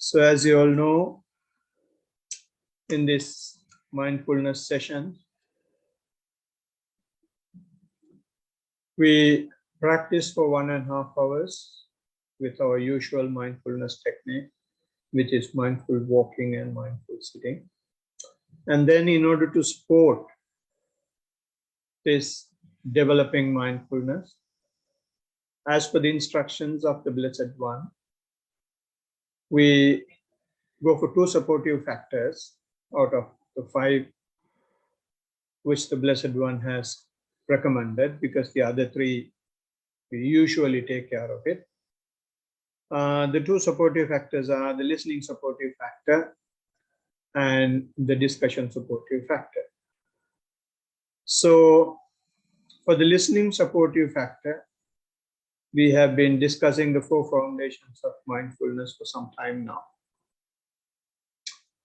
So as you all know, in this mindfulness session, we practice for 1.5 hours with our usual mindfulness technique, which is mindful walking and mindful sitting. And then in order to support this developing mindfulness, as per the instructions of the Blessed One, we go for 2 supportive factors out of the 5 which the Blessed One has recommended, because the other 3 we usually take care of it. The 2 supportive factors are the listening supportive factor and the discussion supportive factor. So for the listening supportive factor, we have been discussing the 4 foundations of mindfulness for some time now.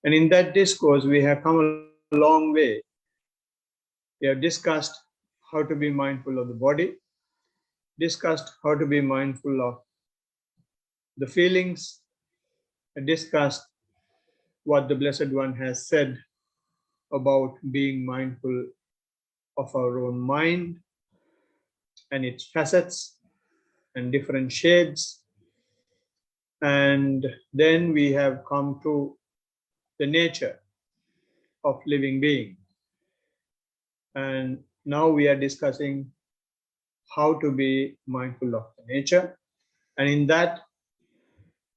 And in that discourse, we have come a long way. We have discussed how to be mindful of the body, discussed how to be mindful of the feelings, and discussed what the Blessed One has said about being mindful of our own mind and its facets and different shades. And then we have come to the nature of living being. And now we are discussing how to be mindful of the nature. And in that,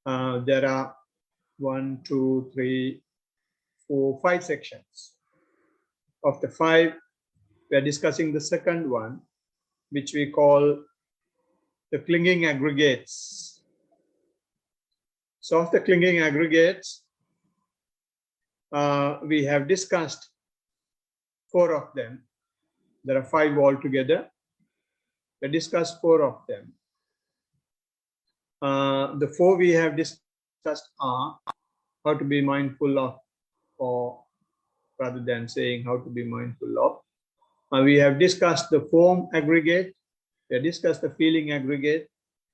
there are 1, 2, 3, 4, 5 sections. Of the 5, we are discussing the second one, which we call the clinging aggregates. So of the clinging aggregates, we have discussed 4 of them. There are 5 altogether. We discussed 4 of them. The 4 we have discussed are how to be mindful of, or rather than saying how to be mindful of. We have discussed the form aggregate. We have discussed the feeling aggregate.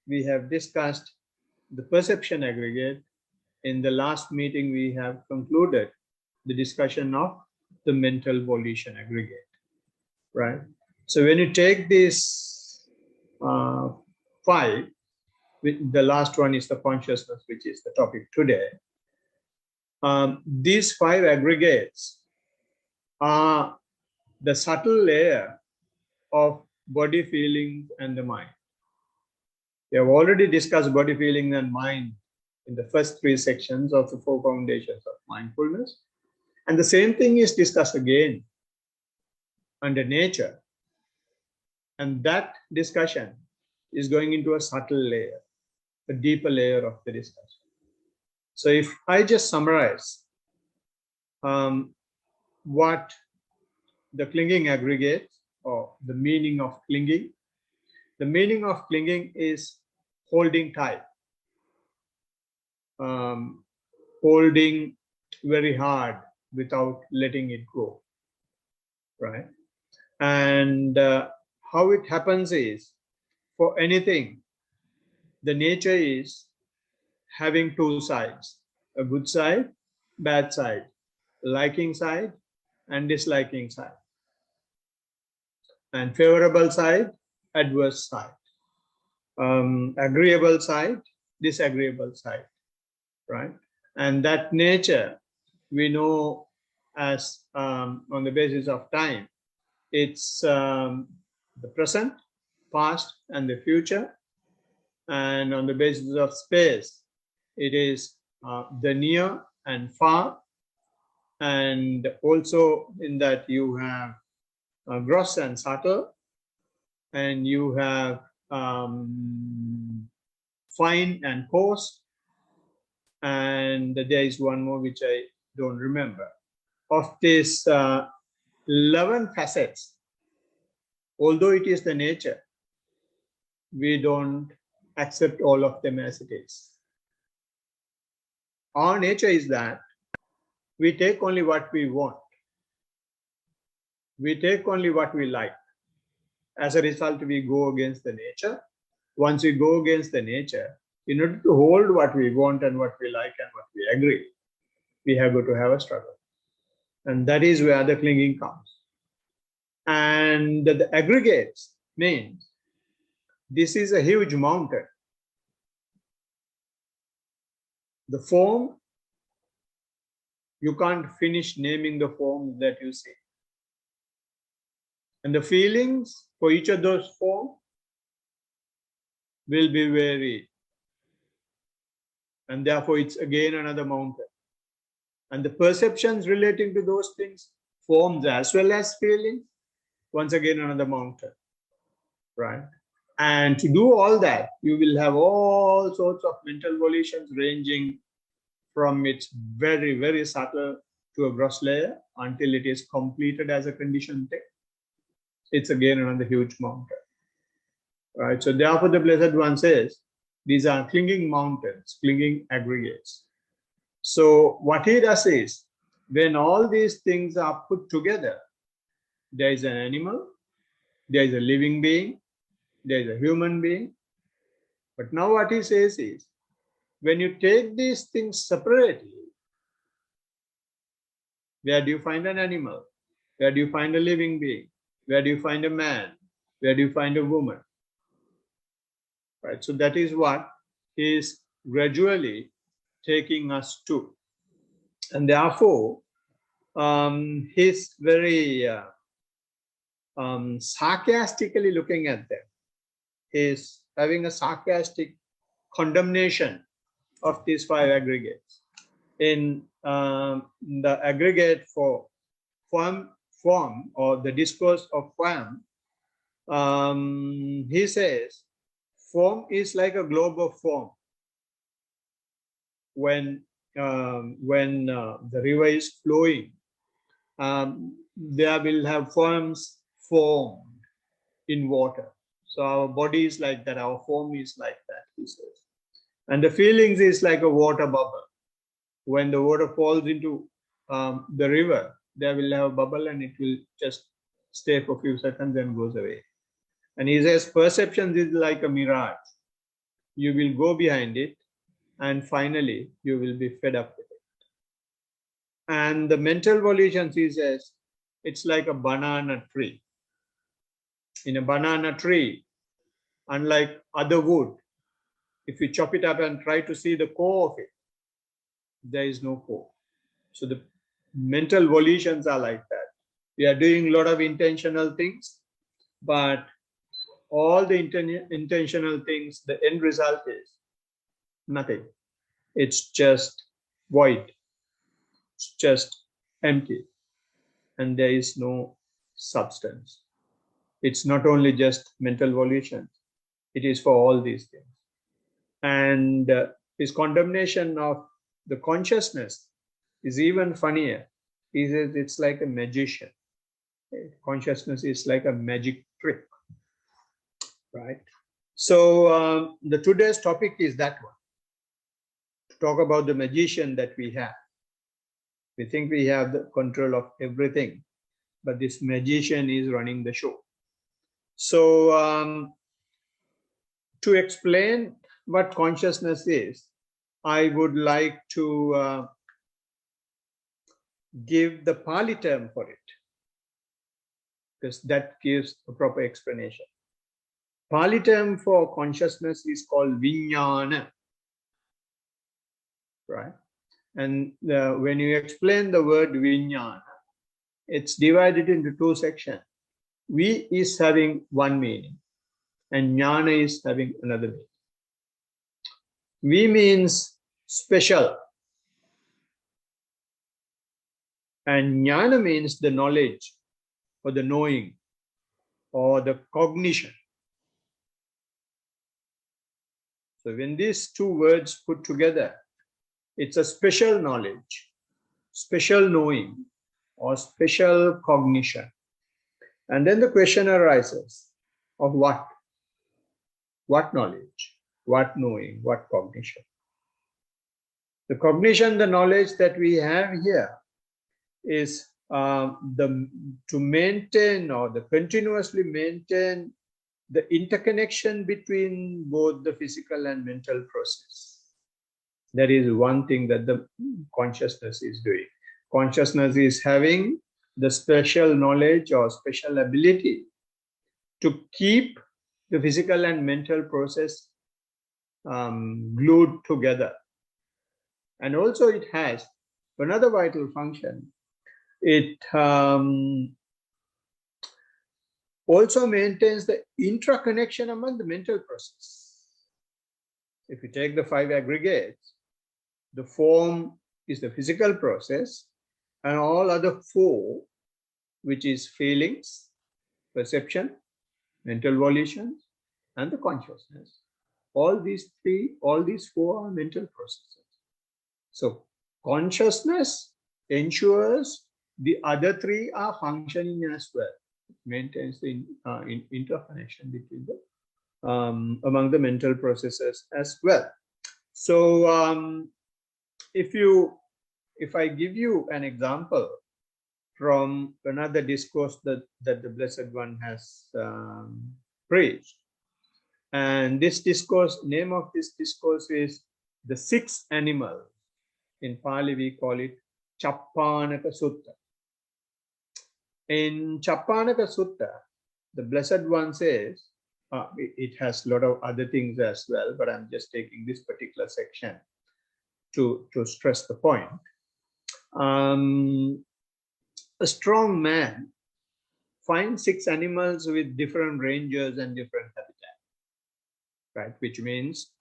We have discussed the perception aggregate. In the last meeting, we have concluded the discussion of the mental volition aggregate, right? So when you take these 5, the last one is the consciousness, which is the topic today. These 5 aggregates are the subtle layer of body, feeling, and the mind. We have already discussed body, feeling, and mind in the first 3 sections of the 4 foundations of mindfulness. And the same thing is discussed again under nature. And that discussion is going into a subtle layer, a deeper layer of the discussion. So if I just summarize what the clinging aggregate, or the meaning of clinging. The meaning of clinging is holding tight, holding very hard without letting it go, right? And how it happens is, for anything, the nature is having 2 sides, a good side, bad side, liking side, and disliking side, and favorable side, adverse side, agreeable side, disagreeable side, right? And that nature we know as, on the basis of time, it's the present, past, and the future. And on the basis of space, it is the near and far. And also in that you have gross and subtle, and you have fine and coarse, and there is one more which I don't remember. Of these 11 facets, although it is the nature, we don't accept all of them as it is. Our nature is that we take only what we want. We take only what we like. As a result, we go against the nature. Once we go against the nature, In order to hold what we want and what we like and what we agree, we have got to have a struggle. And that is where the clinging comes. And the aggregates means this is a huge mountain. The form, you can't finish naming the forms that you see. And the feelings for each of those forms will be varied. And therefore, it's again another mountain. And the perceptions relating to those things, forms as well as feelings, once again another mountain, right? And to do all that, you will have all sorts of mental volitions ranging from its very, very subtle to a gross layer until it is completed as a conditioned thing. It's again another huge mountain, right? So therefore, the Blessed One says, these are clinging mountains, clinging aggregates. So what he does is, when all these things are put together, there is an animal, there is a living being, there is a human being. But now what he says is, when you take these things separately, where do you find an animal? Where do you find a living being? Where do you find a man? Where do you find a woman? Right. So that is what he is gradually taking us to. And therefore, he's very sarcastically looking at them. He's having a sarcastic condemnation of these 5 aggregates. In the aggregate for form or the discourse of form, he says, form is like a globe of form. When the river is flowing, there will have forms formed in water. So our body is like that, our form is like that, he says. And the feelings is like a water bubble. When the water falls into the river, there will have a bubble and it will just stay for a few seconds and goes away. And he says, perception is like a mirage. You will go behind it and finally you will be fed up with it. And the mental volitions, he says, it's like a banana tree. In a banana tree, unlike other wood, if you chop it up and try to see the core of it, there is no core. So the mental volitions are like that. We are doing a lot of intentional things, but all the intentional things, the end result is nothing. It's just void. It's just empty. And there is no substance. It's not only just mental volitions. It is for all these things. And his condemnation of the consciousness is even funnier. He says it's like a magician. Consciousness is like a magic trick, right? So the today's topic is that one. To talk about the magician that we have. We think we have the control of everything, but this magician is running the show. So to explain what consciousness is, I would like to give the Pali term for it, because that gives a proper explanation. Pali term for consciousness is called vijnana, right? And when you explain the word vijnana, it's divided into 2 sections. Vi is having one meaning, and jnana is having another meaning. Vi means special, and jnana means the knowledge, or the knowing, or the cognition. So when these 2 words put together, it's a special knowledge, special knowing, or special cognition. And then the question arises of what? What knowledge? What knowing? What cognition? The cognition, the knowledge that we have here is to maintain or the continuously maintain the interconnection between both the physical and mental process. That is one thing that the consciousness is doing. Consciousness is having the special knowledge or special ability to keep the physical and mental process glued together. And also it has another vital function. It also maintains the intraconnection among the mental process. If you take the 5 aggregates, the form is the physical process, and all other 4, which is feelings, perception, mental volitions, and the consciousness. All these 4 are mental processes. So consciousness ensures the other 3 are functioning as well. It maintains the interconnection between the among the mental processes as well. So if I give you an example from another discourse that the Blessed One has preached, and this discourse, name of this discourse is the 6 animals. In Pali we call it Chappanaka Sutta. In Chappanaka Sutta, the Blessed One says, it has a lot of other things as well, but I'm just taking this particular section to stress the point. A strong man finds 6 animals with different ranges and different habitat, right? Which means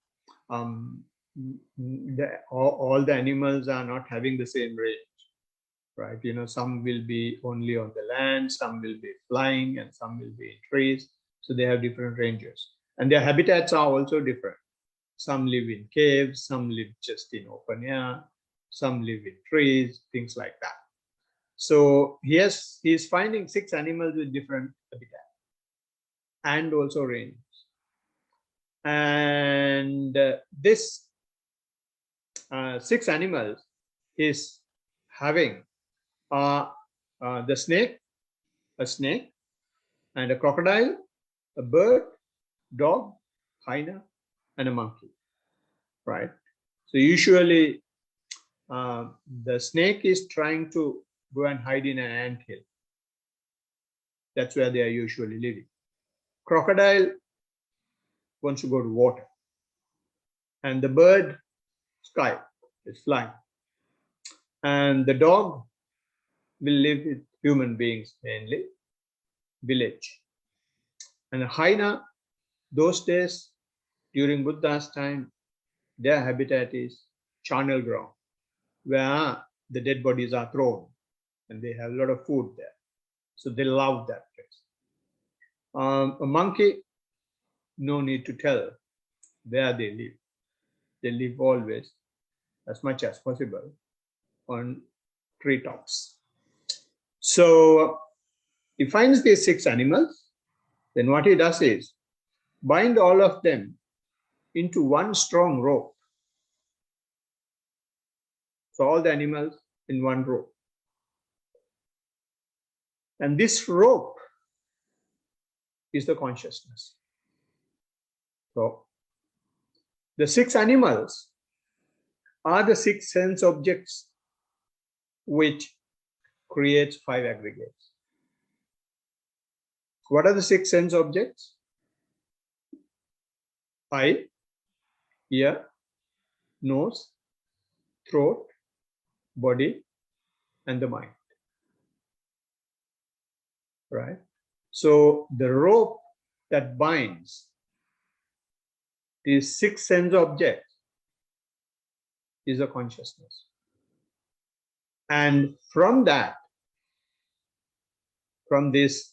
all the animals are not having the same range, right? You know, some will be only on the land, some will be flying, and some will be in trees. So they have different ranges, and their habitats are also different. Some live in caves, some live just in open air, some live in trees, things like that. So he's finding 6 animals with different habitat and also ranges. And this 6 animals is having the snake, a snake, and a crocodile, a bird, dog, hyena, and a monkey, right? So usually the snake is trying to go and hide in an anthill. That's where they are usually living. Crocodile wants to go to water. And the bird, sky, is flying. And the dog will live with human beings mainly, village. And the hyena, those days, during Buddha's time, their habitat is charnel ground, where the dead bodies are thrown, and they have a lot of food there. So they love that place. A monkey, no need to tell where they live. They live always, as much as possible, on treetops. So he finds these 6 animals. Then what he does is bind all of them into one strong rope. So all the animals in one rope. And this rope is the consciousness. So the 6 animals are the 6 sense objects which creates 5 aggregates. What are the 6 sense objects? Eye, ear, nose, throat, body, and the mind. Right? So the rope that binds these 6 sense objects is a consciousness. And from that, from this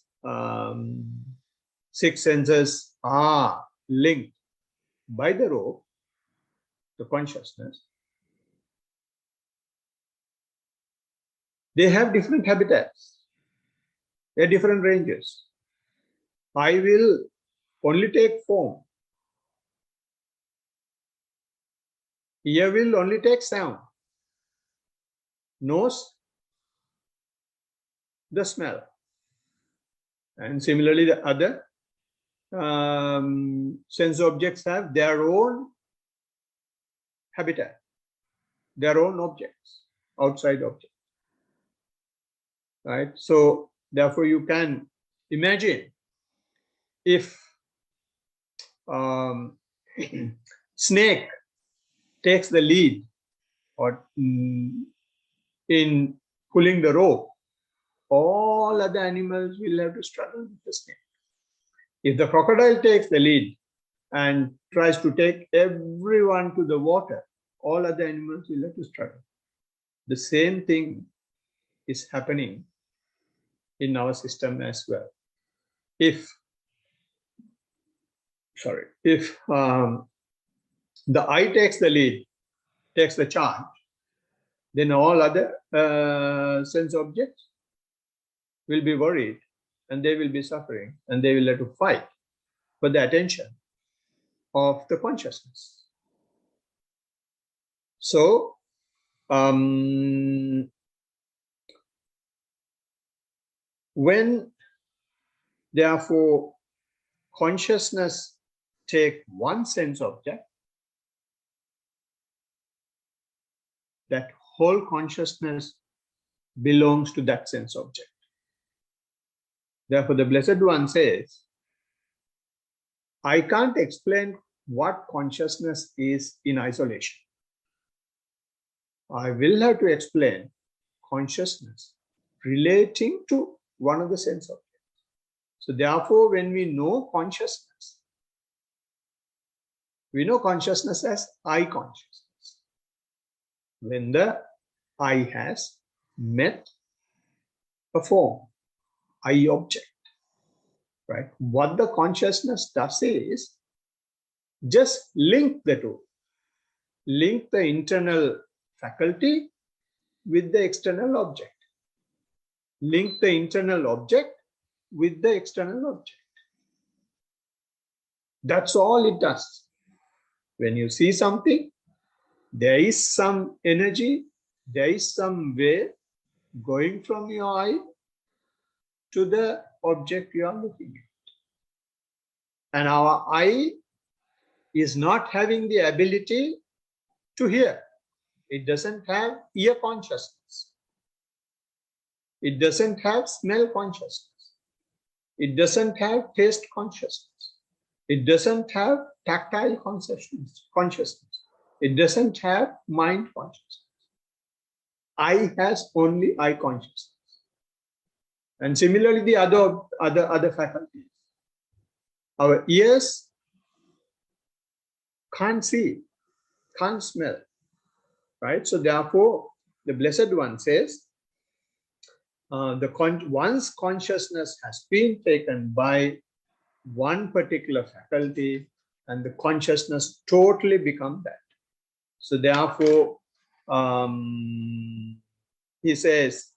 6 senses are linked by the rope, the consciousness. They have different habitats. They have different ranges. I will only take form. Ear will only take sound. Nose, the smell. And similarly, the other sense objects have their own habitat, their own objects, outside objects, right? So therefore you can imagine if snake takes the lead or in pulling the rope, all other animals will have to struggle with the snake. If the crocodile takes the lead and tries to take everyone to the water, all other animals will have to struggle. The same thing is happening in our system as well. If the I takes the lead, takes the charge, then all other sense objects will be worried and they will be suffering and they will have to fight for the attention of the consciousness. So, when therefore consciousness take one sense object, that whole consciousness belongs to that sense object. Therefore, the Blessed One says, I can't explain what consciousness is in isolation. I will have to explain consciousness relating to one of the sense objects. So therefore, when we know consciousness as I consciousness. When the I has met a form, I object, right? What the consciousness does is just link the two. Link the internal faculty with the external object. Link the internal object with the external object. That's all it does. When you see something, there is some energy, there is some way going from your eye to the object you are looking at. And our eye is not having the ability to hear. It doesn't have ear consciousness. It doesn't have smell consciousness. It doesn't have taste consciousness. It doesn't have tactile consciousness. It doesn't have mind consciousness. Eye has only eye consciousness. And similarly, the other faculties. Our ears can't see, can't smell, right? So therefore, the Blessed One says, once consciousness has been taken by one particular faculty, and the consciousness totally become that. So therefore, he says,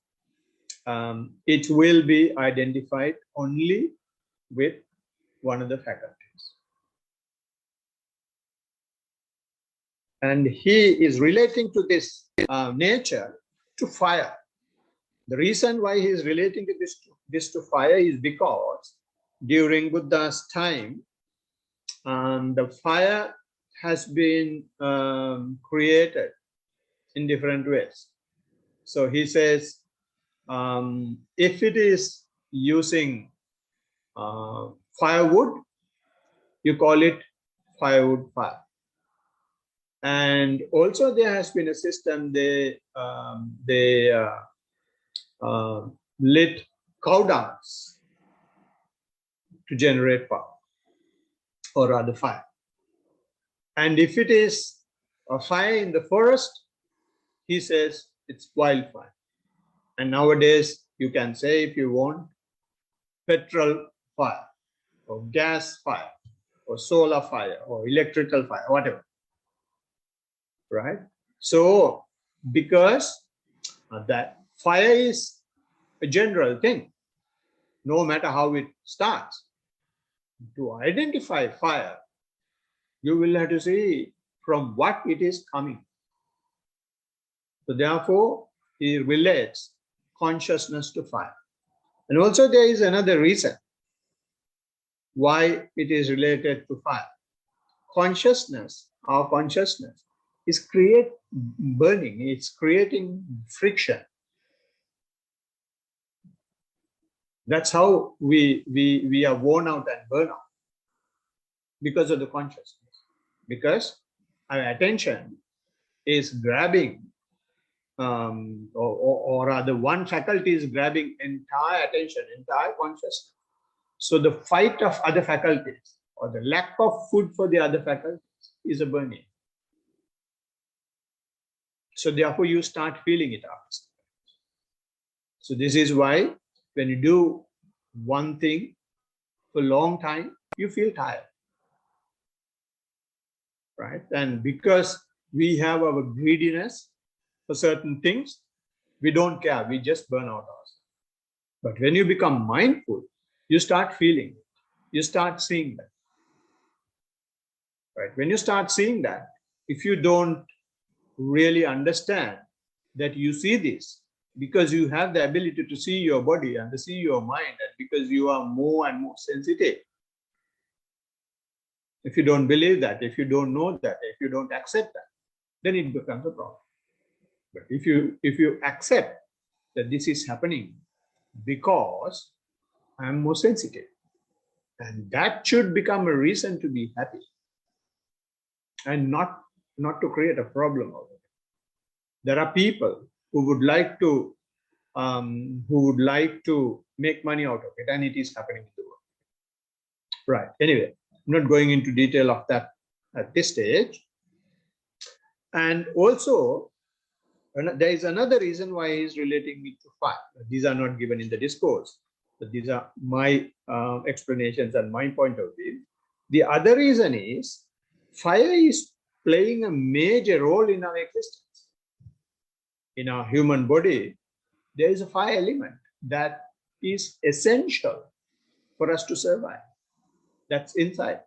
it will be identified only with one of the faculties. And he is relating to this nature to fire. The reason why he is relating to this to fire is because during Buddha's time, the fire has been created in different ways. So he says, if it is using firewood, you call it firewood fire. And also there has been a system, they lit cow dungs to generate power, or rather fire. And if it is a fire in the forest, he says it's wildfire. And nowadays you can say, if you want, petrol fire, or gas fire, or solar fire, or electrical fire, whatever. Right? So, because that fire is a general thing, no matter how it starts. To identify fire, you will have to see from what it is coming. So therefore, he relates consciousness to fire. And also there is another reason. why it is related to fire. Consciousness, our consciousness, is burning, it's creating friction. That's how we are worn out and burn out, because of the consciousness. Because our attention is grabbing, or rather one faculty is grabbing entire attention, entire consciousness. So the fight of other faculties, or the lack of food for the other faculties, is a burning. So therefore you start feeling it out. So this is why when you do one thing for a long time, you feel tired, right? And because we have our greediness for certain things, we don't care, we just burn out ourselves. But when you become mindful, you start feeling it, you start seeing that, right? When you start seeing that, if you don't really understand that you see this, because you have the ability to see your body and to see your mind, and because you are more and more sensitive. If you don't believe that, if you don't know that, if you don't accept that, then it becomes a problem. But if you accept that this is happening because I'm more sensitive, and that should become a reason to be happy, and not to create a problem out of it. There are people who would like to make money out of it, and it is happening in the world. Right. Anyway, I'm not going into detail of that at this stage. And also, there is another reason why he's relating it to fire. These are not given in the discourse, but these are my explanations and my point of view. The other reason is fire is playing a major role in our existence. In our human body, there is a fire element that is essential for us to survive. That's inside.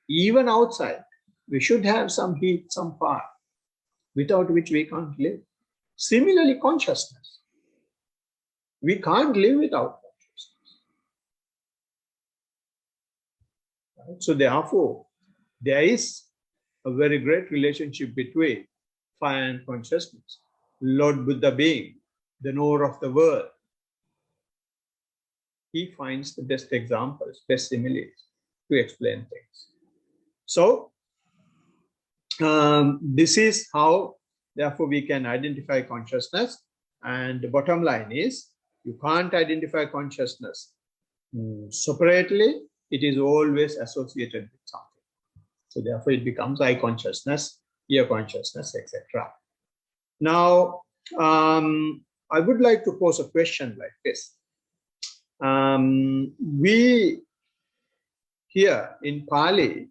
Even outside, we should have some heat, some fire, without which we can't live. Similarly, consciousness. We can't live without consciousness. Right? So therefore, there is a very great relationship between fire and consciousness. Lord Buddha being the knower of the world, he finds the best examples, best similes to explain things. So this is how, therefore, we can identify consciousness. And the bottom line is, you can't identify consciousness separately. It is always associated with something. So therefore, it becomes eye consciousness, ear consciousness, etc. Now, I would like to pose a question like this. We here in Pali,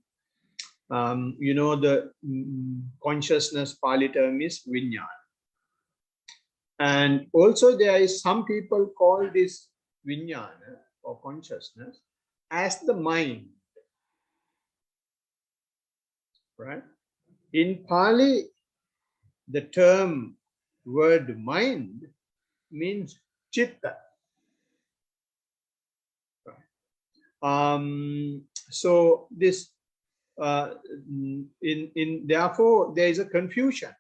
the consciousness Pali term is vinyana. And also there is some people call this vinyana or consciousness as the mind, right? In Pali, the term word mind means chitta. So this therefore there is a confusion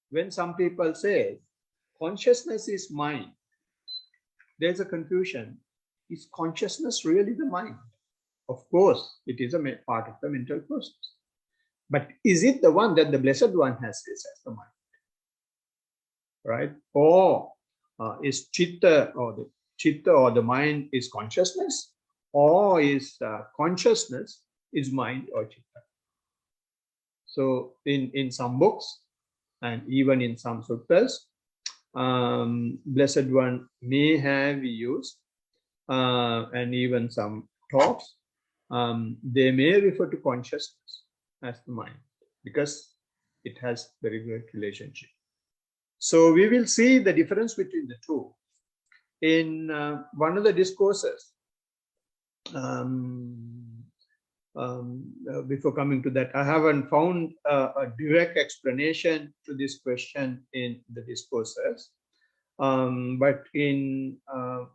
when some people say consciousness is mind. There is a confusion. Is consciousness really the mind? Of course, it is a part of the mental process. But is it the one that the Blessed One has as the mind? Right? Or is chitta or the mind is consciousness? Or is consciousness is mind or chitta? So in some books and even in some suttas, Blessed One may have used and even some talks, they may refer to consciousness as the mind because it has very great relationship. So we will see the difference between the two. In one of the discourses, before coming to that, I haven't found a direct explanation to this question in the discourses. But in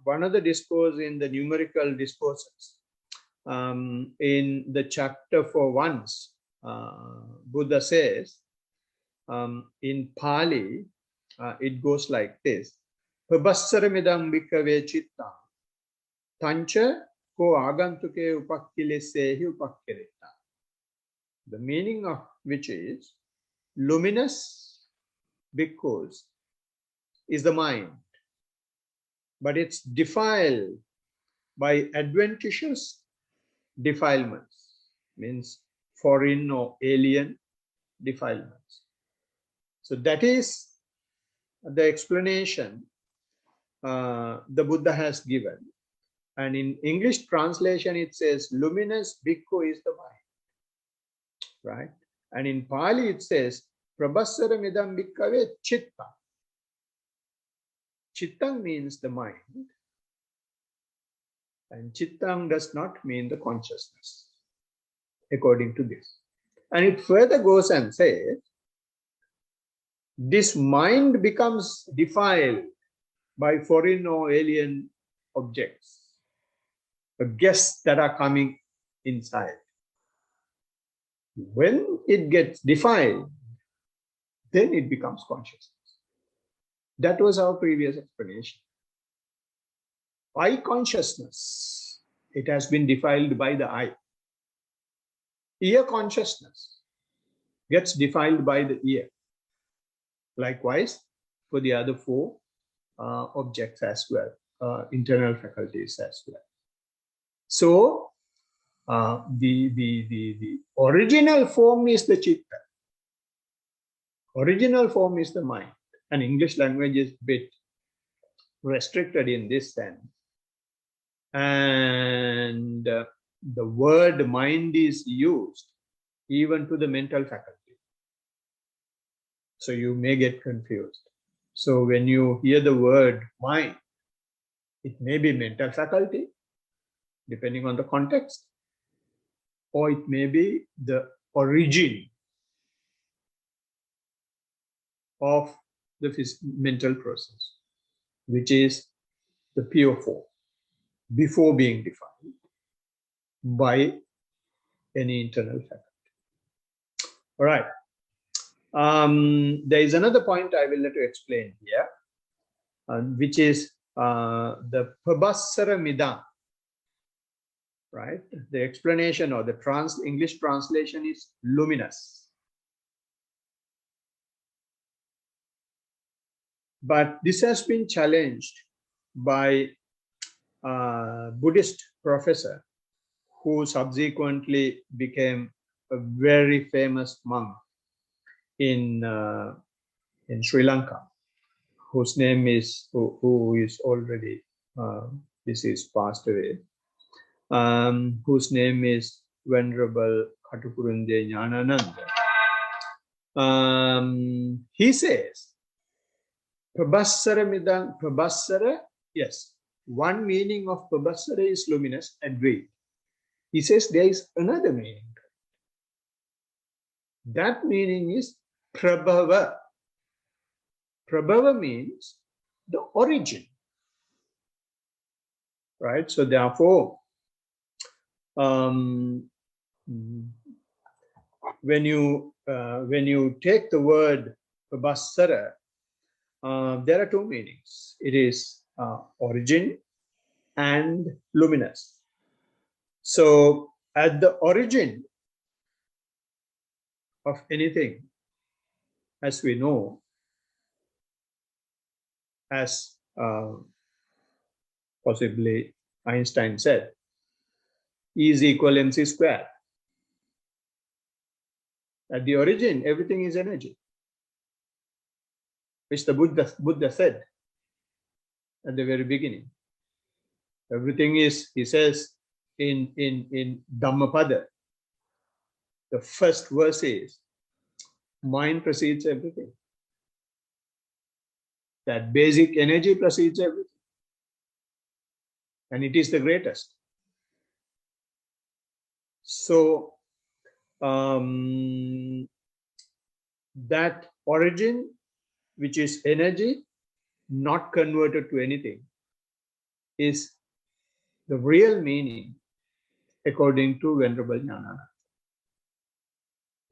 one of the discourse in the numerical discourses, In the chapter for once, Buddha says, in Pali, it goes like this: Pabassaramidam bhikkhave chitta tancha ko agantuke upakkilesehi upakkireta. The meaning of which is, luminous bhikkhus is the mind, but it's defiled by adventitious defilements, means foreign or alien defilements. So that is the explanation the Buddha has given. And in English translation, it says luminous bhikkhu is the mind, right? And in Pali, it says prabhassara midam bhikkave chitta. Chittang means the mind, and chittang does not mean the consciousness, according to this. And it further goes and says, this mind becomes defiled by foreign or alien objects, the guests that are coming inside. When it gets defiled, then it becomes consciousness. That was our previous explanation. Eye consciousness, it has been defiled by the eye. Ear consciousness gets defiled by the ear. Likewise, for the other four objects as well, internal faculties as well. So, the original form is the chitta. Original form is the mind. And English language is a bit restricted in this sense. And the word mind is used even to the mental faculty. So you may get confused. So when you hear the word mind, it may be mental faculty, depending on the context, or it may be the origin of the mental process, which is the pure form, before being defined by any internal faculty. All right. There is another point I will let you explain here, which is the Pabhassara Midam. Right? The explanation or the English translation is luminous. But this has been challenged by a Buddhist professor who subsequently became a very famous monk in Sri Lanka, whose name is, who is already deceased, passed away, whose name is Venerable Katupurunde Jnanananda. He says, Prabhassara midam, Prabhassara, yes, one meaning of Prabhassara is luminous, agreed. He says there is another meaning. That meaning is Prabhava. Prabhava means the origin. Right? So therefore, when you take the word Prabhassara, there are two meanings. It is origin and luminous. So at the origin of anything, as we know, as possibly Einstein said, E is equal mc squared. At the origin, everything is energy, which the Buddha said at the very beginning. Everything is, he says in Dhammapada, the first verse is, mind precedes everything. That basic energy precedes everything. And it is the greatest. So, that origin, which is energy, not converted to anything, is the real meaning according to Venerable Jnana.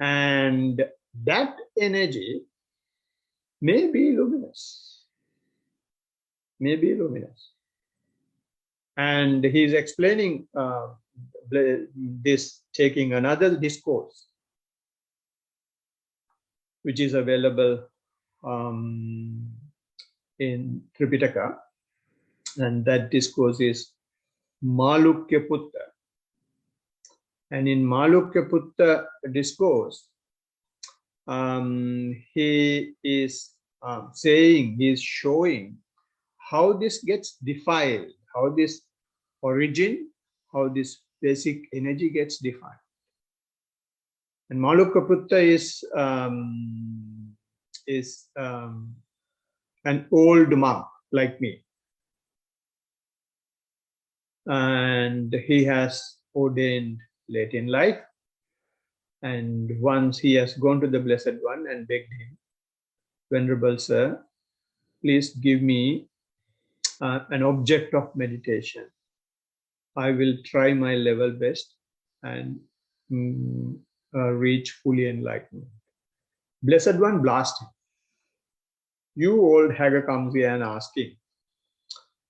And that energy may be luminous. May be luminous. And he's explaining this, taking another discourse, which is available in Tripitaka, and that discourse is Malukya Putta. And in Malukya Putta discourse, he is saying, he is showing how this gets defiled, how this origin, how this basic energy gets defined. And Malukya Putta is an old monk like me. And he has ordained late in life. And once he has gone to the Blessed One and begged him, Venerable Sir, please give me an object of meditation. I will try my level best and reach fully enlightenment. Blessed One blasted him. You old hagger comes here and asking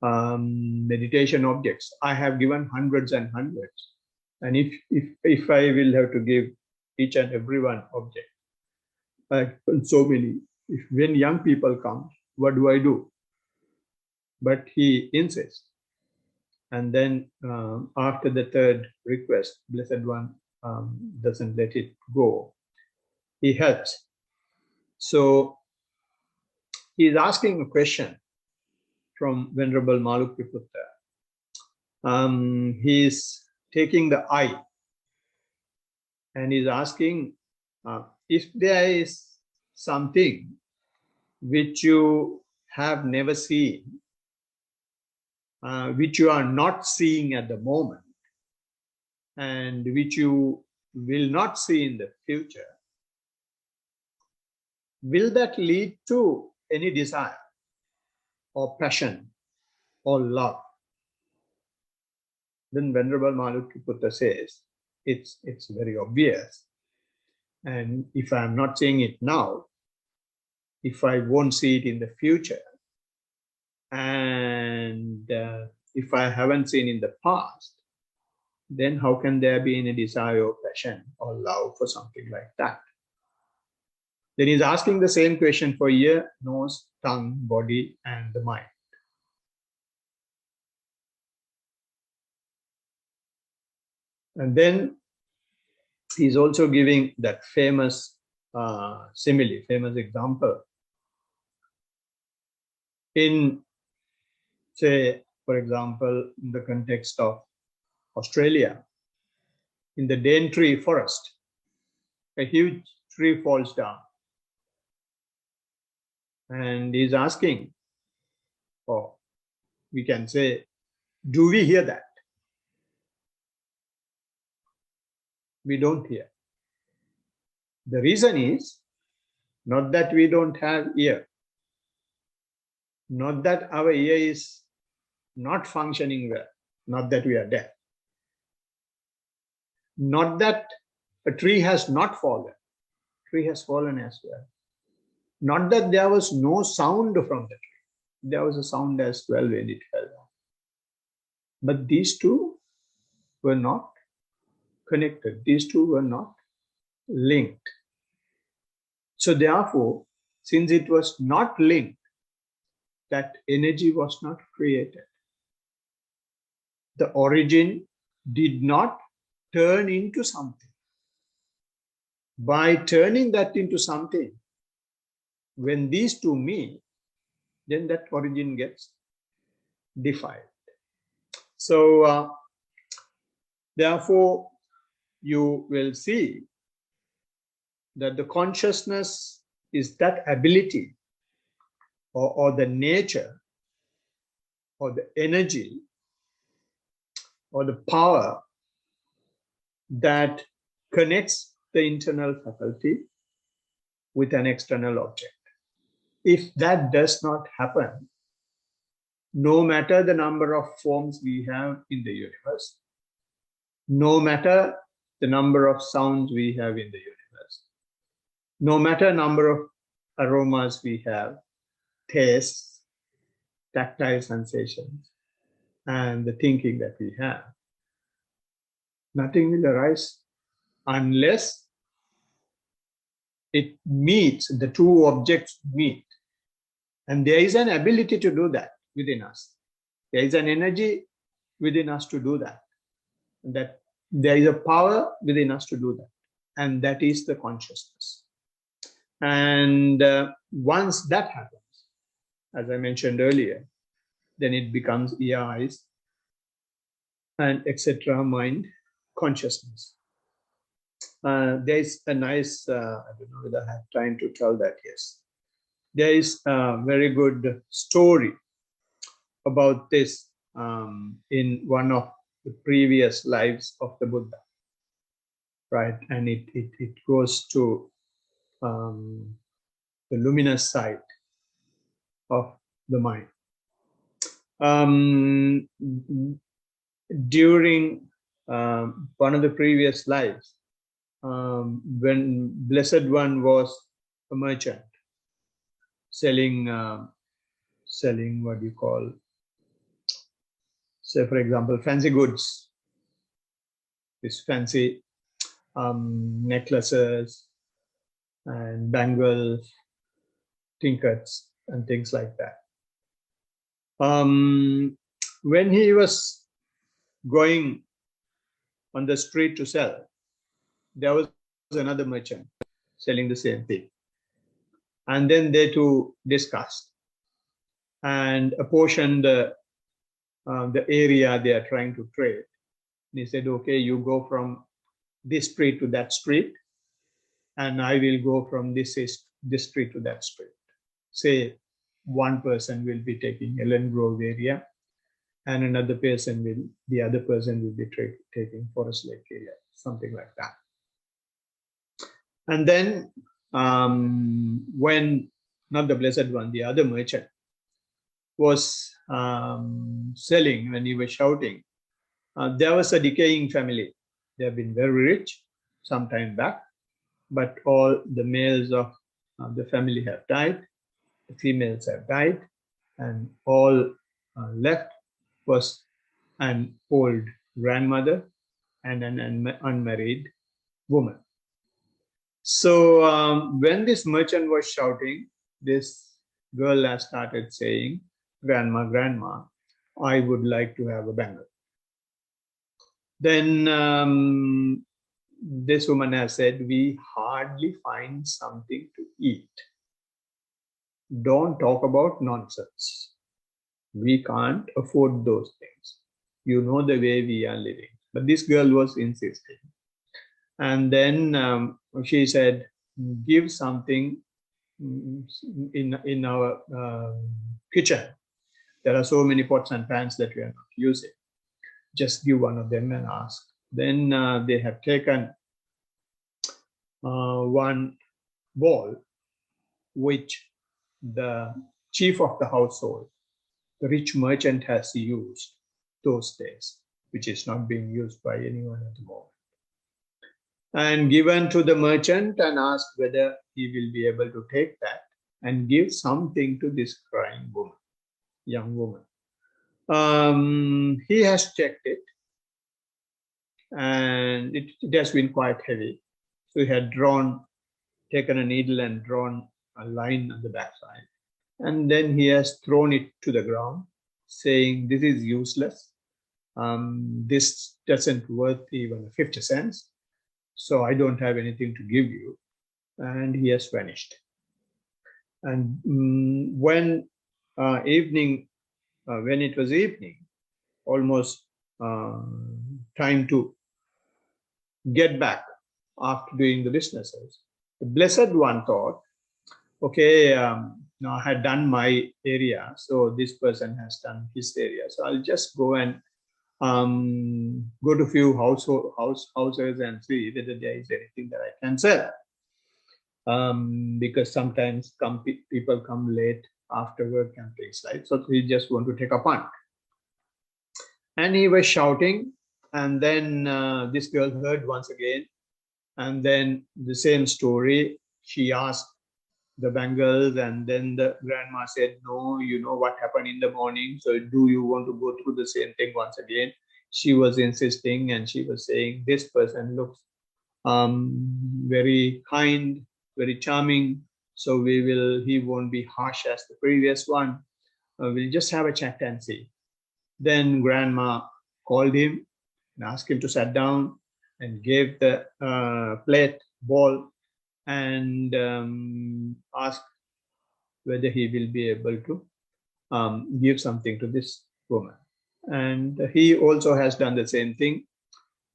meditation objects. I have given hundreds and hundreds. And if I will have to give each and every one object, so many, when young people come, what do I do? But he insists. And then after the third request, Blessed One doesn't let it go. He helps. So he is asking a question from Venerable Malukya Putta. He is taking the eye and is asking if there is something which you have never seen, which you are not seeing at the moment, and which you will not see in the future, will that lead to any desire or passion or love? Then Venerable Malukya Putta says, it's very obvious. And if I am not seeing it now, if I won't see it in the future, and if I haven't seen in the past, then how can there be any desire or passion or love for something like that? Then he's asking the same question for ear, nose, tongue, body, and the mind. And then he's also giving that famous simile, famous example. In, say, for example, in the context of Australia, in the Daintree forest, a huge tree falls down. And he's asking, or we can say, do we hear that? We don't hear. The reason is not that we don't have ear, not that our ear is not functioning well, not that we are deaf, not that a tree has not fallen, tree has fallen as well. Not that there was no sound from the tree, there was a sound as well when it fell down. But these two were not connected, these two were not linked. So therefore, since it was not linked, that energy was not created. The origin did not turn into something. By turning that into something, when these two meet, then that origin gets defiled. So therefore, you will see that the consciousness is that ability or the nature or the energy or the power that connects the internal faculty with an external object. If that does not happen, no matter the number of forms we have in the universe, no matter the number of sounds we have in the universe, no matter number of aromas we have, tastes, tactile sensations, and the thinking that we have, nothing will arise unless it meets, the two objects meet. And there is an ability to do that within us. There is an energy within us to do that. That there is a power within us to do that. And that is the consciousness. And once that happens, as I mentioned earlier, then it becomes ear, eyes, and etc. mind, consciousness. There's a nice, I don't know whether I have time to tell that, yes. There is a very good story about this in one of the previous lives of the Buddha, right? And it goes to the luminous side of the mind. During one of the previous lives, when Blessed One was a merchant, selling what you call, say for example, fancy goods, this fancy necklaces and bangles, trinkets and things like that. When he was going on the street to sell, there was another merchant selling the same thing. And then they two discussed and apportioned the area they are trying to trade. And he said, okay, you go from this street to that street, and I will go from this street to that street. Say one person will be taking Ellen Grove area, and another person the other person will be taking Forest Lake area, something like that. And then when, not the Blessed One, the other merchant was selling, when he was shouting, there was a decaying family. They have been very rich some time back, but all the males of the family have died, the females have died, and all left was an old grandmother and an unmarried woman. So when this merchant was shouting, this girl has started saying, "Grandma, grandma, I would like to have a bangle." Then this woman has said, "We hardly find something to eat. Don't talk about nonsense. We can't afford those things. You know the way we are living." But this girl was insisting. And then she said, "Give something in our kitchen. There are so many pots and pans that we are not using. Just give one of them and ask." Then they have taken one bowl, which the chief of the household, the rich merchant, has used those days, which is not being used by anyone at the moment, and given to the merchant and asked whether he will be able to take that and give something to this crying woman, young woman. He has checked it, and it has been quite heavy. So he had taken a needle and drawn a line on the backside. And then he has thrown it to the ground, saying, "This is useless. This doesn't worth even 50 cents. So I don't have anything to give you." And he has vanished. And when it was evening, almost time to get back after doing the businesses, the Blessed One thought, okay, now I had done my area, so this person has done his area. So I'll just go and go to a few houses and see whether there is anything that I can sell. Because sometimes people come late after work and things like that. So he just want to take a punt. And he was shouting And then this girl heard once again, and then the same story. She asked the bangles, and then the grandma said, no, you know what happened in the morning, so do you want to go through the same thing once again? She was insisting, and she was saying, this person looks very kind, very charming, so he won't be harsh as the previous one. We'll just have a chat and see. Then grandma called him and asked him to sit down and gave the plate, bowl, and asked whether he will be able to give something to this woman. And he also has done the same thing,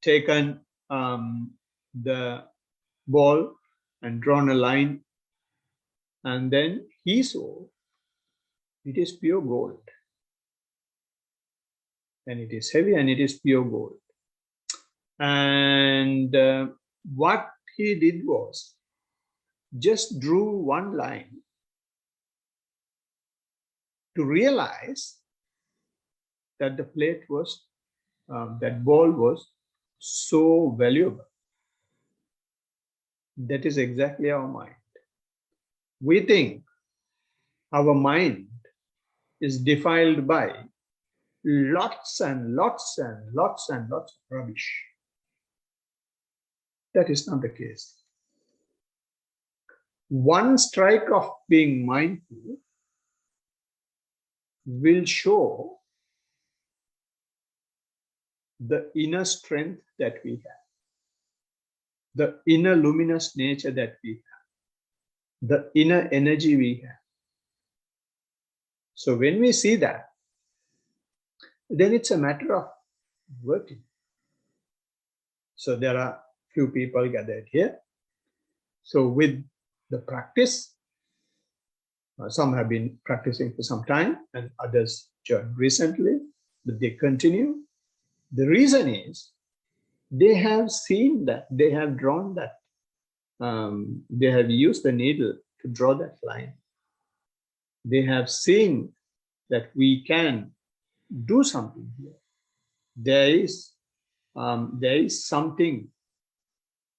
taken the ball and drawn a line, and then he saw it is pure gold. And it is heavy and it is pure gold. And what he did was just drew one line to realize that the plate was, that ball was so valuable. That is exactly our mind. We think our mind is defiled by lots and lots and lots and lots of rubbish. That is not the case. One strike of being mindful will show the inner strength that we have, the inner luminous nature that we have, the inner energy we have. So when we see that, then it's a matter of working. So there are few people gathered here. So with the practice, some have been practicing for some time and others joined recently, but they continue. The reason is they have seen that, they have drawn that, they have used the needle to draw that line. They have seen that we can do something here. There is something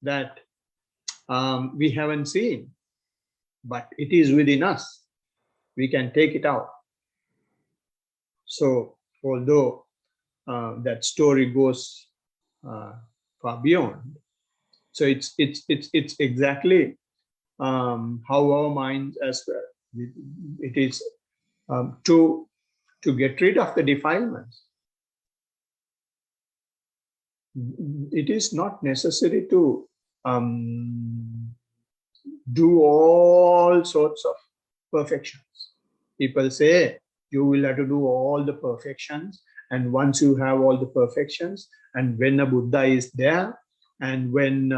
that we haven't seen, but it is within us. We can take it out. So although that story goes far beyond, so it's exactly how our minds as well. It is to get rid of the defilements. It is not necessary to do all sorts of perfections. People say you will have to do all the perfections, and once you have all the perfections, and when a Buddha is there, and when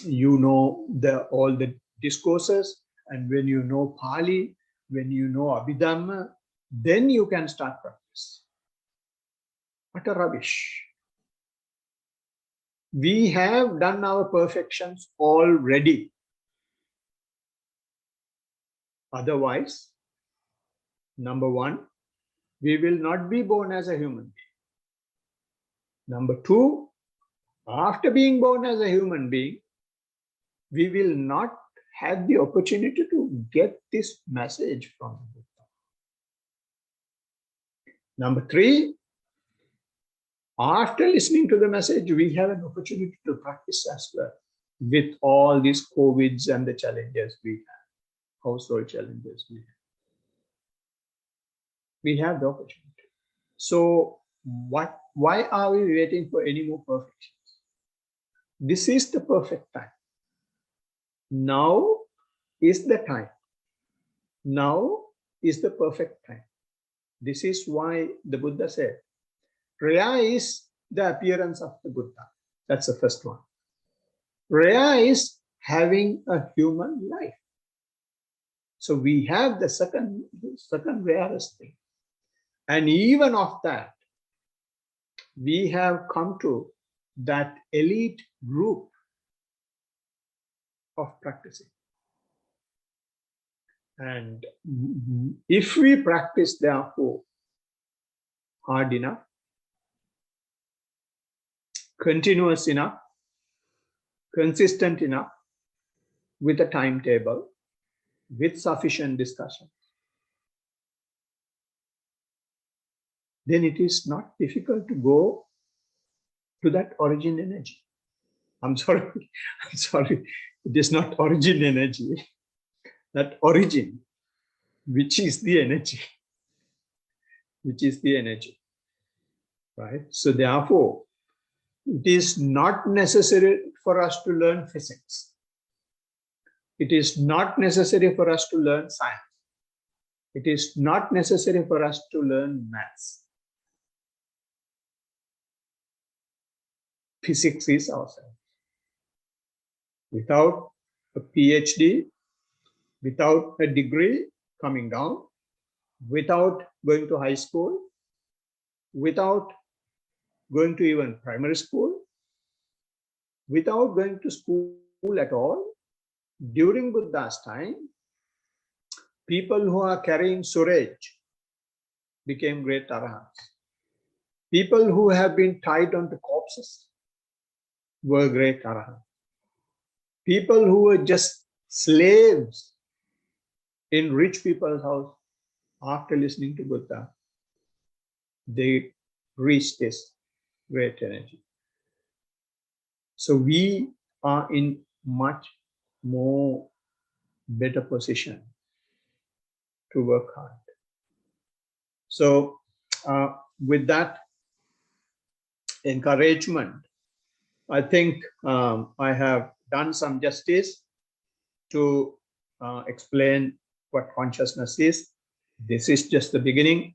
you know all the discourses, and when you know Pali, when you know Abhidhamma, then you can start practice. What a rubbish. We have done our perfections already. Otherwise, number one, we will not be born as a human being. Number two, after being born as a human being, we will not have the opportunity to get this message from the Buddha. Number three, after listening to the message, we have an opportunity to practice as well with all these COVIDs and the challenges we have, household challenges we have. We have the opportunity. So why are we waiting for any more perfections? This is the perfect time. Now is the time. Now is the perfect time. This is why the Buddha said, Raya is the appearance of the Buddha. That's the first one. Raya is having a human life. So we have the second rarest thing. And even of that, we have come to that elite group of practicing. And if we practice, therefore, hard enough, continuous enough, consistent enough, with a timetable, with sufficient discussion, then it is not difficult to go to that origin energy. I'm sorry, I'm sorry. It is not origin energy. That origin, which is the energy, right? So therefore, it is not necessary for us to learn physics. It is not necessary for us to learn science. It is not necessary for us to learn maths. Physics is ourselves. Without a PhD, without a degree coming down, without going to high school, without going to even primary school, without going to school at all, during Buddha's time, people who are carrying Suraj became great arahants. People who have been tied onto corpses were great arahants. People who were just slaves in rich people's house, after listening to Buddha, they reached this great energy. So we are in much more better position to work hard. So with that encouragement, I think I have done some justice to explain what consciousness is. This is just the beginning.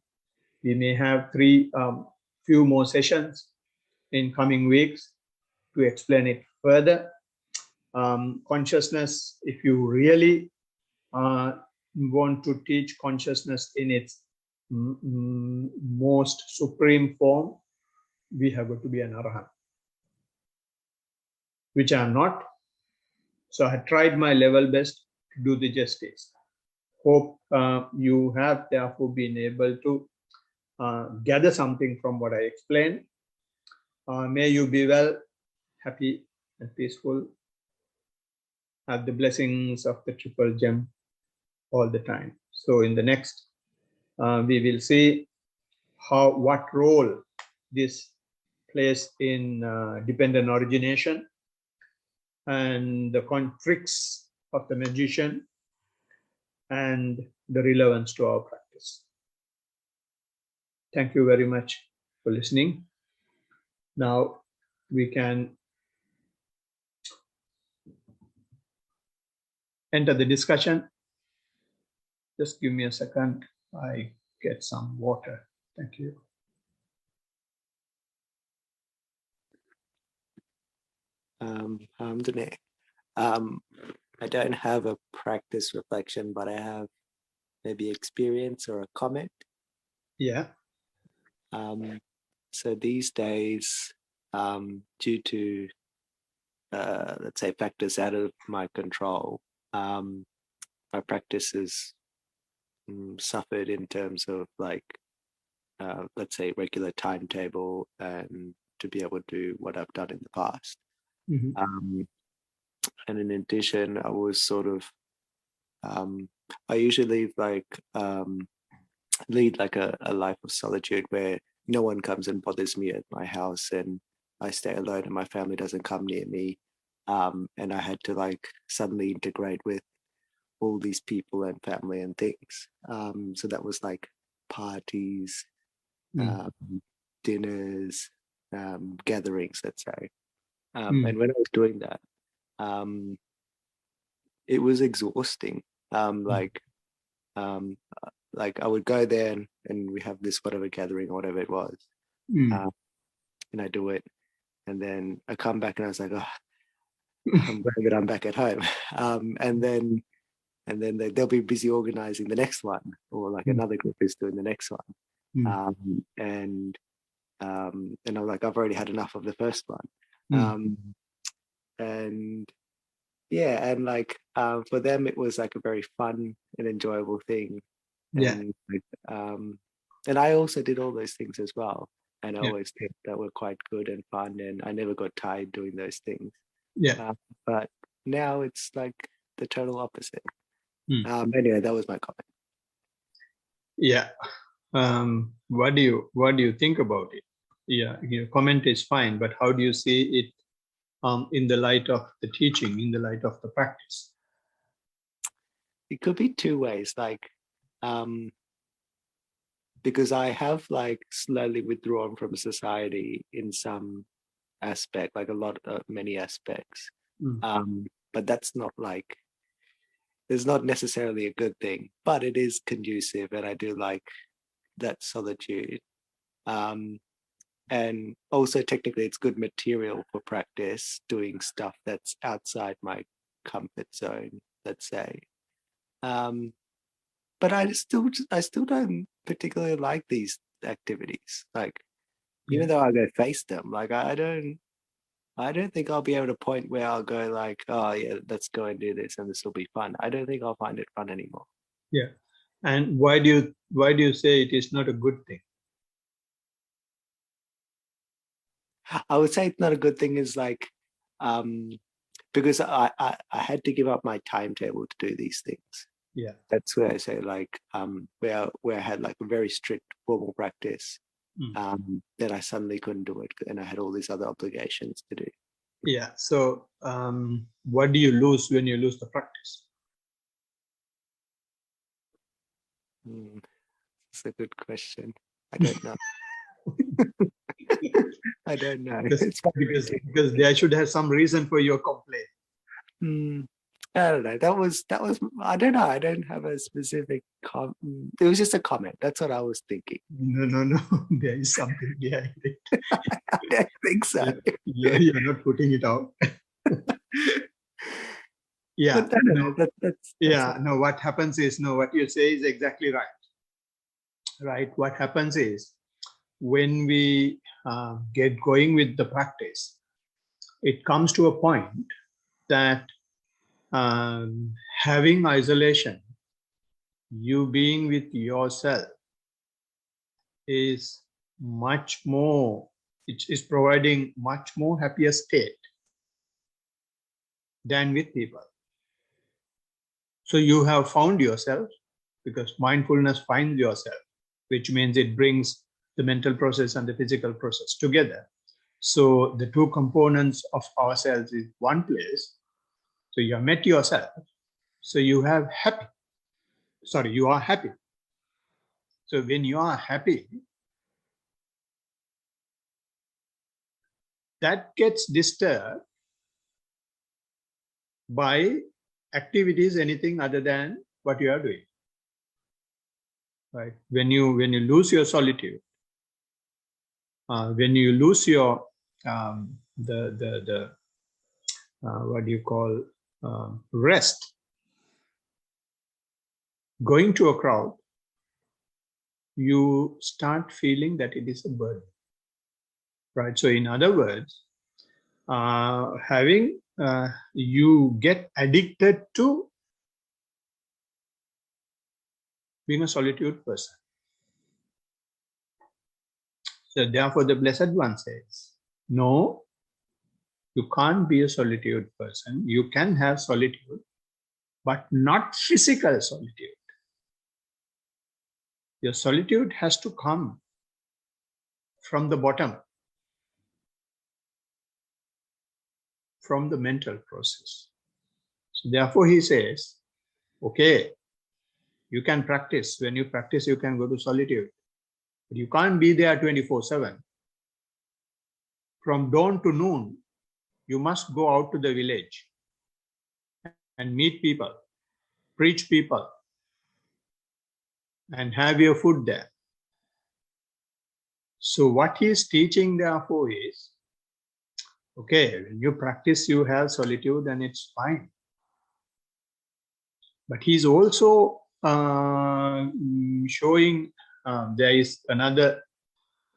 We may have few more sessions in coming weeks to explain it further. Consciousness, if you really want to teach consciousness in its most supreme form, we have got to be an arahant, which I am not. So I tried my level best to do the justice. Hope you have therefore been able to gather something from what I explained. May you be well, happy and peaceful. Have the blessings of the triple gem all the time. So in the next, we will see what role this plays in dependent origination and the tricks of the magician and the relevance to our practice. Thank you very much for listening. Now we can enter the discussion. Just give me a second. I get some water. Thank you. Hamdane. I don't have a practice reflection, but I have maybe experience or a comment. Yeah. So these days, due to let's say factors out of my control, my practice has suffered in terms of like let's say regular timetable and to be able to do what I've done in the past. Mm-hmm. And in addition, I was sort of I usually lead like a life of solitude where no one comes and bothers me at my house, and I stay alone and my family doesn't come near me. And I had to like suddenly integrate with all these people and family and things. So that was like parties, dinners, gatherings, let's say. And when I was doing that, it was exhausting. Like I would go there and we have this whatever gathering or whatever it was, and I do it, and then I come back and I was like, oh, I'm glad that I'm back at home. And then they'll be busy organizing the next one, or like another group is doing the next one. And I'm like, I've already had enough of the first one. And yeah, and like for them it was like a very fun and enjoyable thing. Yeah. And and I also did all those things as well. and I always thought that were quite good and fun, and I never got tired doing those things. But now it's like the total opposite. Anyway, that was my comment. Yeah. What do you think about it? Yeah, your comment is fine, but how do you see it in the light of the teaching, in the light of the practice? It could be two ways, like because I have like slowly withdrawn from society in some aspect, like many aspects. But that's not like, it's not necessarily a good thing, but it is conducive, and I do like that solitude. And also technically it's good material for practice, doing stuff that's outside my comfort zone, let's say. But I still don't particularly like these activities. Like, even though I go face them, like I don't think I'll be able to point where I'll go like, oh yeah, let's go and do this and this will be fun. I don't think I'll find it fun anymore. Yeah. And why do you say it is not a good thing? I would say it's not a good thing is like, because I had to give up my timetable to do these things. Yeah. That's where I say like, where I had like a very strict formal practice, then I suddenly couldn't do it, and I had all these other obligations to do. Yeah. So what do you lose when you lose the practice? That's a good question. I don't know. I don't know. Because there should have some reason for your complaint. I don't know. That was. I don't know. I don't have a specific it was just a comment. That's what I was thinking. No. There is something behind it. I don't think so. You're not putting it out. Yeah. But that's no, what happens is, what you say is exactly right. Right. What happens is, when we get going with the practice, it comes to a point that having isolation, you being with yourself, is much more, it is providing much more happier state than with people. So you have found yourself, because mindfulness finds yourself, which means it brings the mental process and the physical process together. So the two components of ourselves is one place. So you have met yourself. So you are happy. So when you are happy, that gets disturbed by activities, anything other than what you are doing. Right? When you lose your solitude, when you lose your what do you call rest, going to a crowd, you start feeling that it is a burden. Right? So in other words, you get addicted to being a solitude person. So therefore the Blessed One says, no, you can't be a solitude person. You can have solitude, but not physical solitude. Your solitude has to come from the bottom, from the mental process. So therefore he says, okay, you can practice. When you practice, you can go to solitude. But you can't be there 24/7. From dawn to noon, you must go out to the village and meet people, preach people, and have your food there. So what he is teaching therefore is, okay, when you practice, you have solitude and it's fine. But he's also showing there is another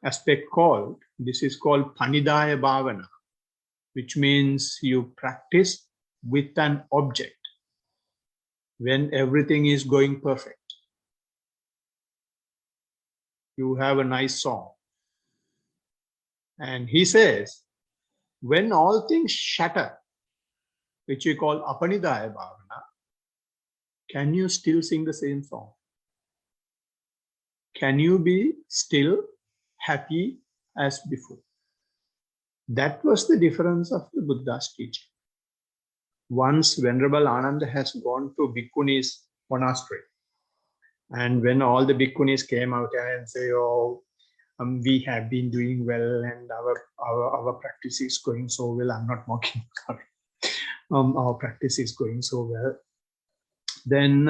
aspect called, this is called Panidaya Bhavana, which means you practice with an object when everything is going perfect. You have a nice song. And he says, when all things shatter, which we call apanidaya bhavana, can you still sing the same song? Can you be still happy as before? That was the difference of the Buddha's teaching. Once Venerable Ananda has gone to Bhikkhuni's monastery, and when all the Bhikkhunis came out and say, oh, we have been doing well and our practice is going so well. I'm not mocking, sorry. Our practice is going so well. Then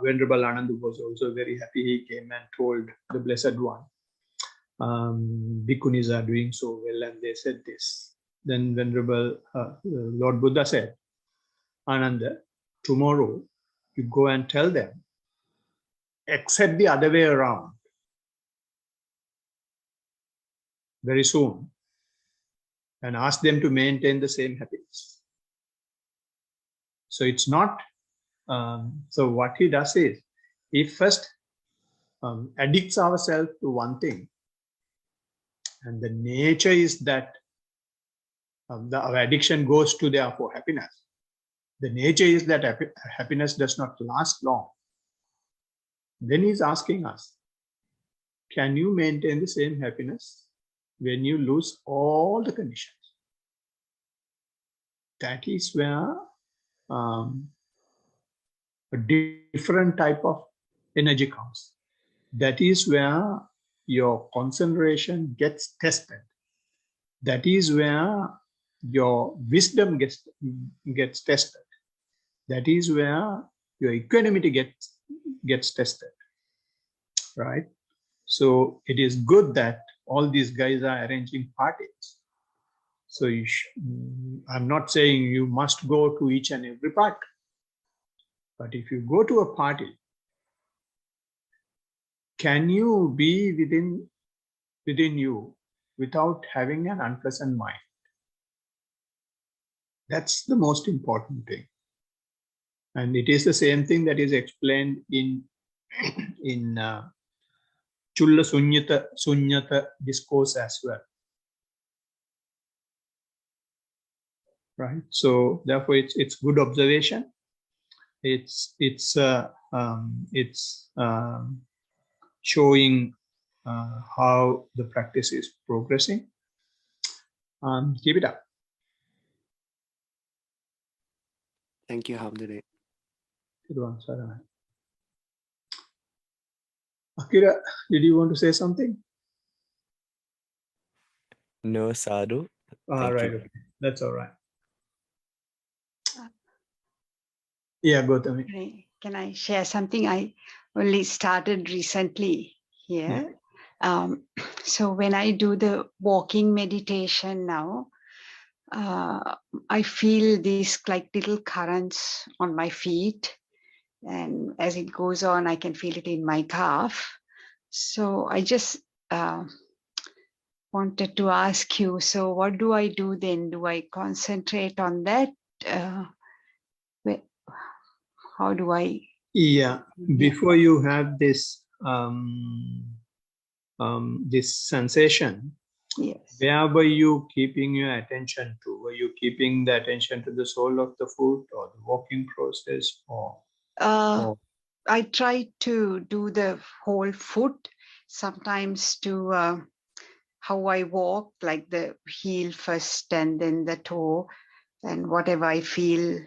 Venerable Ananda was also very happy. He came and told the Blessed One, Bhikkhunis are doing so well, and they said this. Then Venerable Lord Buddha said, Ananda, tomorrow you go and tell them, except the other way around, very soon, and ask them to maintain the same happiness. So it's not, so what he does is, he first addicts ourselves to one thing, and the nature is that our addiction goes to therefore happiness. The nature is that happiness does not last long. Then he's asking us, can you maintain the same happiness when you lose all the conditions? That is where a different type of energy comes. That is where your concentration gets tested. That is where your wisdom gets tested. That is where your equanimity gets tested, right? So it is good that all these guys are arranging parties. So I'm not saying you must go to each and every party, but if you go to a party, can you be within you without having an unpleasant mind? That's the most important thing. And it is the same thing that is explained in Chulla Sunyata discourse as well. Right. So therefore, it's good observation. It's showing how the practice is progressing. Keep it up. Thank you, Hamdane. Good one, Sarana. Akira, did you want to say something? No, Sadhu. All right, You. okay. That's all right. Yeah, Gautami. Can I share something? I only started recently here. Yeah. So when I do the walking meditation now, I feel these like little currents on my feet. And as it goes on, I can feel it in my calf. So I just wanted to ask you, so what do I do then? Do I concentrate on that? How do I? Yeah, before you have this this sensation, yes, where were you keeping your attention to? Were you keeping the attention to the sole of the foot or the walking process, or? I try to do the whole foot, sometimes to how I walk, like the heel first and then the toe, and whatever I feel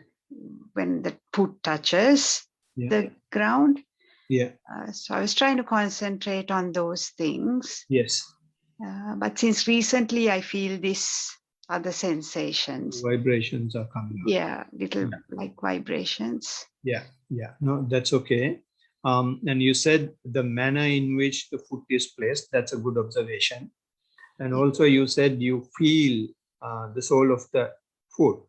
when the foot touches the ground. Yeah. So I was trying to concentrate on those things. Yes. But since recently, I feel these other sensations. Vibrations are coming up. Yeah, little like vibrations. Yeah, yeah. No, that's okay. And you said the manner in which the foot is placed, that's a good observation. And also you said you feel the sole of the foot.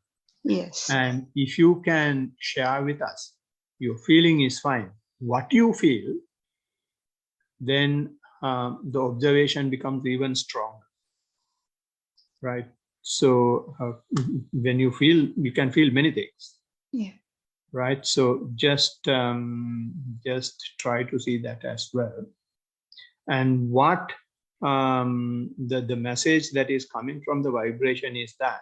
Yes. And if you can share with us, your feeling is fine. What you feel, then the observation becomes even stronger, right? So when you feel, you can feel many things. Yeah. Right. So just try to see that as well. And what the message that is coming from the vibration is that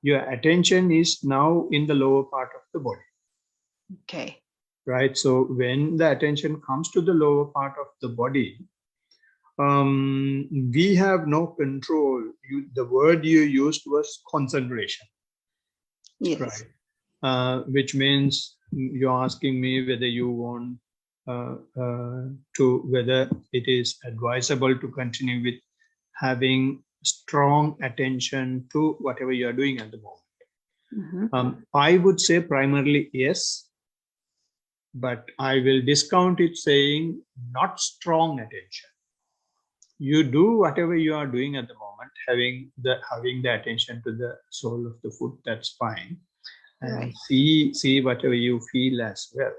your attention is now in the lower part of the body. Okay. Right. So when the attention comes to the lower part of the body, we have no control. The word you used was concentration. Yes. Right. Which means you're asking me whether you want whether it is advisable to continue with having strong attention to whatever you are doing at the moment. I would say primarily yes, but I will discount it saying not strong attention. You do whatever you are doing at the moment, having the attention to the sole of the foot, that's fine. And see whatever you feel as well.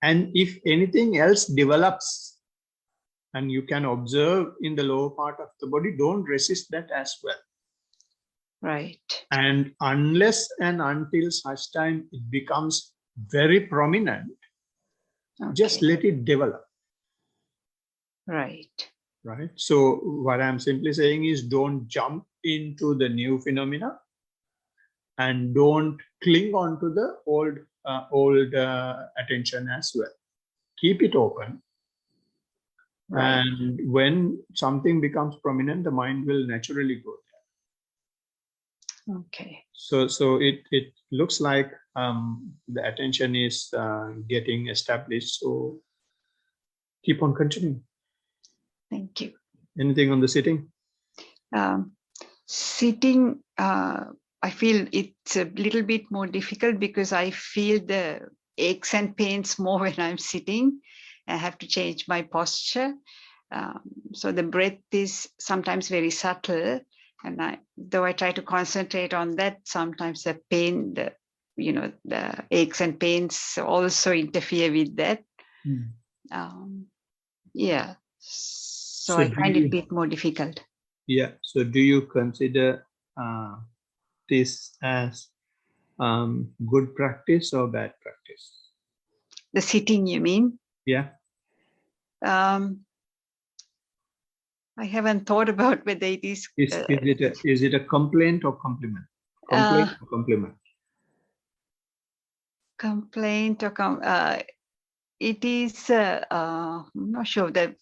And if anything else develops and you can observe in the lower part of the body, don't resist that as well. Right. And unless and until such time it becomes very prominent, just let it develop. Right. Right. So what I'm simply saying is don't jump into the new phenomena and don't cling on to the old attention as well. Keep it open. Right. And when something becomes prominent, the mind will naturally go there. Okay. So it looks like the attention is getting established. So keep on continuing. Thank you. Anything on the sitting? Sitting, I feel it's a little bit more difficult because I feel the aches and pains more when I'm sitting. I have to change my posture. So the breath is sometimes very subtle. And though I try to concentrate on that, sometimes the pain, the aches and pains also interfere with that. Yeah. So I find it a bit more difficult. Yeah. So do you consider this as good practice or bad practice? The sitting, you mean? Yeah. I haven't thought about whether it is. Is it a complaint or compliment? Complaint or compliment? Complaint or it is. I'm not sure that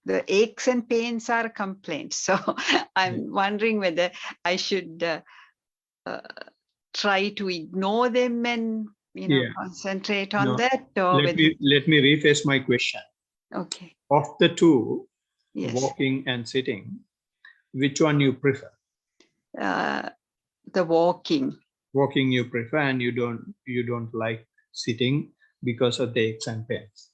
the aches and pains are complaints. So I'm wondering whether I should try to ignore them and concentrate on that. Or let me rephrase my question. Okay. Of the two, yes, walking and sitting, which one you prefer? The walking. Walking you prefer, and you don't like sitting because of the aches and pains.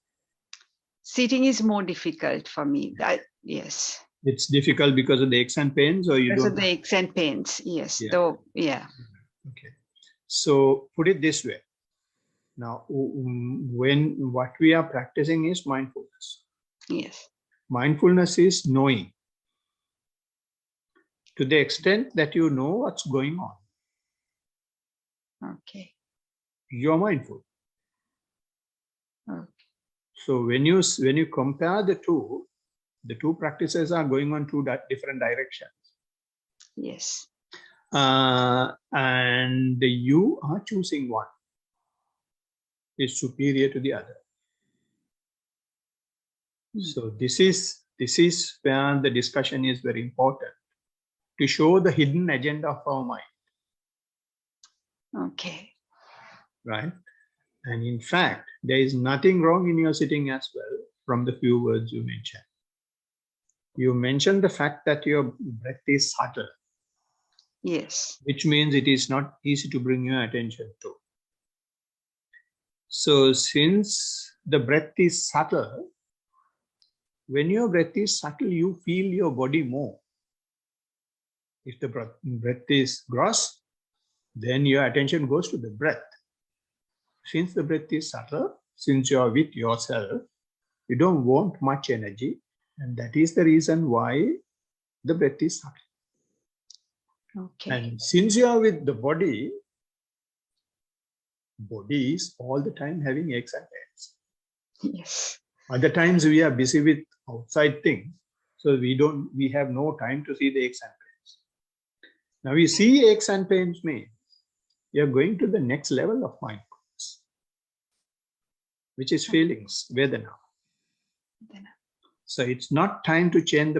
Sitting is more difficult for me. Yes. It's difficult because of the aches and pains, or because of the aches and pains. Yes. Yeah. Though. Yeah. Okay. So put it this way. Now, when what we are practicing is mindfulness. Yes. Mindfulness is knowing. To the extent that you know what's going on. Okay. You're mindful. Okay. So when you compare the two practices are going on two different directions. Yes. And you are choosing one is superior to the other. So this is where the discussion is very important, to show the hidden agenda of our mind. Okay. Right. And in fact, there is nothing wrong in your sitting as well from the few words you mentioned. You mentioned the fact that your breath is subtle. Yes. Which means it is not easy to bring your attention to. So since the breath is subtle, when your breath is subtle, you feel your body more. If the breath is gross, then your attention goes to the breath. Since the breath is subtle, since you are with yourself, you don't want much energy. And that is the reason why the breath is subtle. Okay. And since you are with the body is all the time having aches and pains. Yes. Other times we are busy with outside things. So we have no time to see the aches and pains. Now we see aches and pains mean you're going to the next level of mindfulness, which is feelings, Vedana. So it's not time to change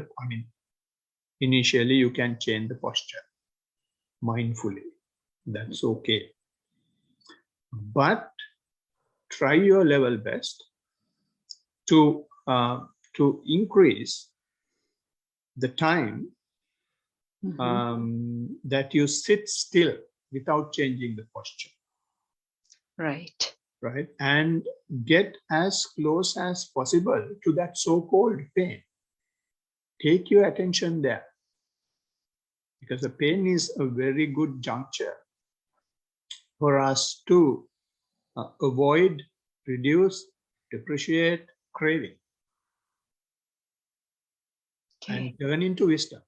initially you can change the posture mindfully. That's okay. But try your level best to increase the time that you sit still without changing the posture. Right. Right. And get as close as possible to that so-called pain. Take your attention there. Because the pain is a very good juncture for us to avoid, reduce, depreciate craving. Okay. And turn into wisdom.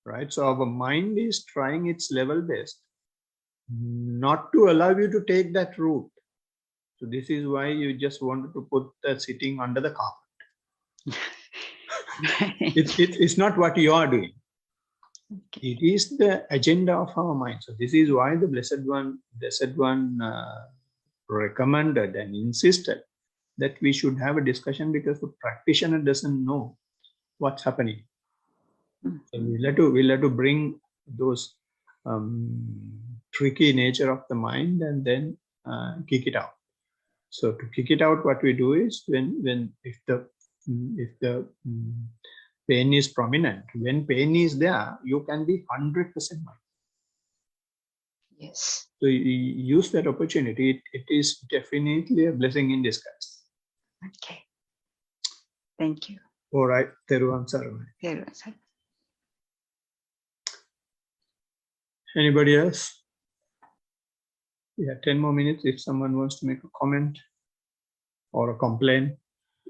Right? So our mind is trying its level best not to allow you to take that route. So this is why you just wanted to put the sitting under the carpet. It's not what you are doing. Okay. It is the agenda of our mind. So this is why the Blessed One recommended and insisted that we should have a discussion, because the practitioner doesn't know what's happening. So we'll have to bring those tricky nature of the mind and then kick it out. So to kick it out, what we do is if the pain is prominent, when pain is there, you can be 100% mind. Yes. So you use that opportunity. It is definitely a blessing in disguise. Okay. Thank you. All right. Teruvan Saranai. Anybody else? Yeah, 10 more minutes if someone wants to make a comment or a complaint.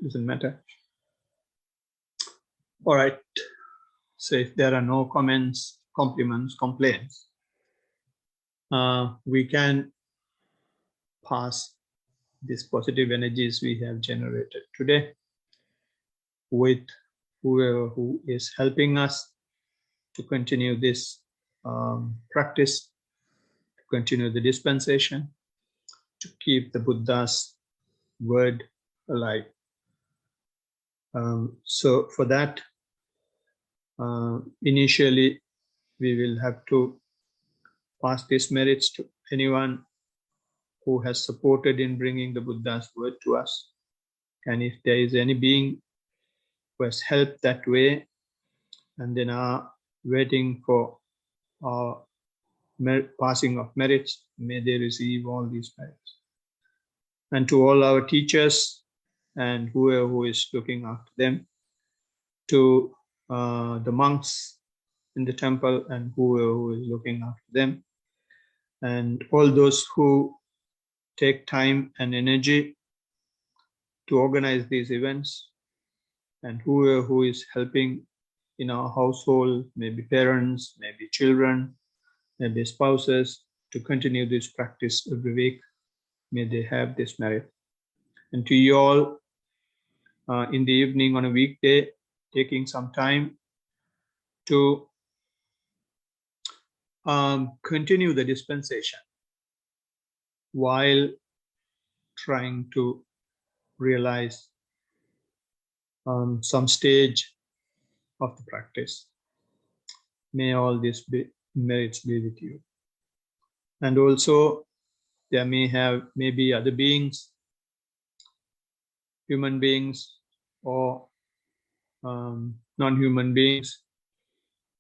Doesn't matter. All right. So if there are no comments, compliments, complaints, we can pass these positive energies we have generated today with whoever who is helping us to continue this practice, to continue the dispensation, to keep the Buddha's word alive. So for that, initially, we will have to pass these merits to anyone who has supported in bringing the Buddha's word to us. And if there is any being who has helped that way and then are waiting for our passing of merits, may they receive all these merits. And to all our teachers and whoever who is looking after them, to the monks in the temple and whoever who is looking after them, and all those who take time and energy to organize these events, and whoever who is helping in our household, maybe parents, maybe children, maybe spouses, to continue this practice every week. May they have this merit. And to you all, in the evening on a weekday, taking some time to continue the dispensation while trying to realize some stage of the practice. May all these merits be with you. And also, there may be other beings, human beings or non-human beings,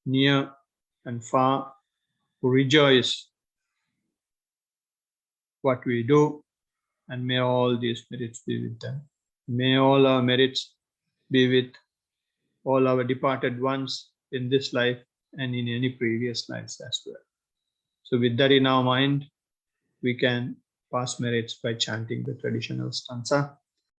near and far, who rejoice what we do, and may all these merits be with them. May all our merits be with all our departed ones in this life and in any previous lives as well. So with that in our mind, we can pass merits by chanting the traditional stanza.